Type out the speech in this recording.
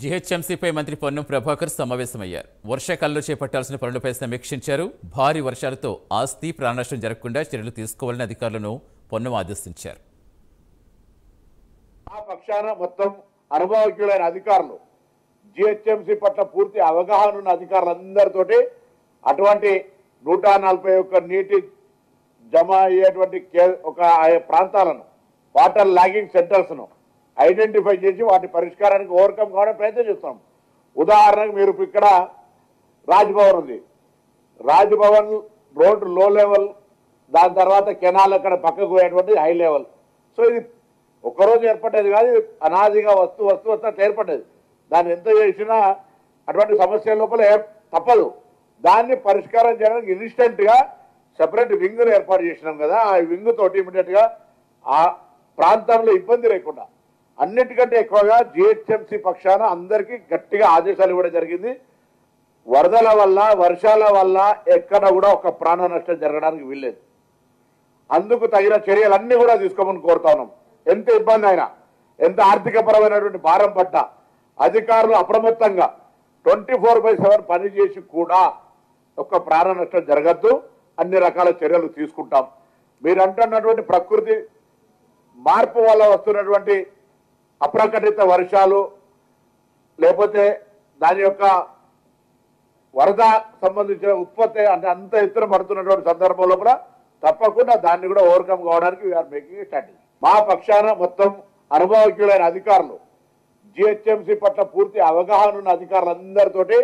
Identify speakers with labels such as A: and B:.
A: జీహెచ్ఎంసీపై మంత్రి పొన్నం ప్రభాకర్ సమావేశమయ్యారు. వర్షాకాలంలో చేపట్టాల్సిన పనులపై సమీక్షించారు. భారీ వర్షాలతో ఆస్తి ప్రాణనష్టం జరగకుండా చర్యలు తీసుకోవాలని అధికారులను పొన్నం ఆదేశించారు.
B: ఆ పక్షాన మొత్తం అనుభవజ్ఞులైన అధికారులు, జీహెచ్ఎంసీ పట్ల పూర్తి అవగాహన ఉన్న అధికారులందరితోటి అటువంటి 141 నీటి జమ అయ్యేటువంటి ఒక ప్రాంతాలను, వాటర్ లాగింగ్ సెంటర్స్ను ఐడెంటిఫై చేసి వాటి పరిష్కారానికి ఓవర్కమ్ కావడానికి ప్రయత్నం చేస్తున్నాం. ఉదాహరణకు మీరు ఇక్కడ రాజ్భవన్ ఉంది. రాజ్భవన్ రోడ్ లో లెవెల్, దాని తర్వాత కెనాల్ అక్కడ పక్కకు పోయేటువంటి హై లెవెల్. సో ఇది ఒక్కరోజు ఏర్పడేది కాదు, అనాదిగా వస్తూ ఏర్పడేది. దాన్ని ఎంత చేసినా అటువంటి సమస్యల లోపల తప్పదు. దాన్ని పరిష్కారం చేయడానికి ఇన్స్టెంట్గా సెపరేట్ వింగ్ను ఏర్పాటు చేసినాం కదా. ఆ వింగ్ తోటి ఇమీడియట్గా ఆ ప్రాంతంలో ఇబ్బంది లేకుండా, అన్నిటికంటే ఎక్కువగా జిహెచ్ఎంసీ పక్షాన అందరికీ గట్టిగా ఆదేశాలు ఇవ్వడం జరిగింది. వరదల వల్ల, వర్షాల వల్ల ఎక్కడ కూడా ఒక ప్రాణ నష్టం జరగడానికి వీల్లేదు. అందుకు తగిన చర్యలన్నీ కూడా తీసుకోమని కోరుతా ఉన్నాం. ఎంత ఇబ్బంది అయినా, ఎంత ఆర్థికపరమైనటువంటి భారం పడ్డా అధికారులు అప్రమత్తంగా 24/7 పనిచేసి కూడా ఒక్క ప్రాణ నష్టం జరగద్దు, అన్ని రకాల చర్యలు తీసుకుంటాం. మీరు అంటున్నటువంటి ప్రకృతి మార్పు వల్ల వస్తున్నటువంటి అప్రకటిత వర్షాలు, లేకపోతే దాని యొక్క వరద సంబంధించిన ఉత్పత్తి అంటే అంత ఎత్తున పడుతున్నటువంటి సందర్భంలో కూడా తప్పకుండా దాన్ని కూడా ఓవర్కమ్ కావడానికి వీఆర్ మేకింగ్ స్ట్రాటజీ. మా పక్షాన మొత్తం అనుభవజ్ఞులైన అధికారులు, జీహెచ్ఎంసీ పట్ల పూర్తి అవగాహన ఉన్న అధికారులందరితోటి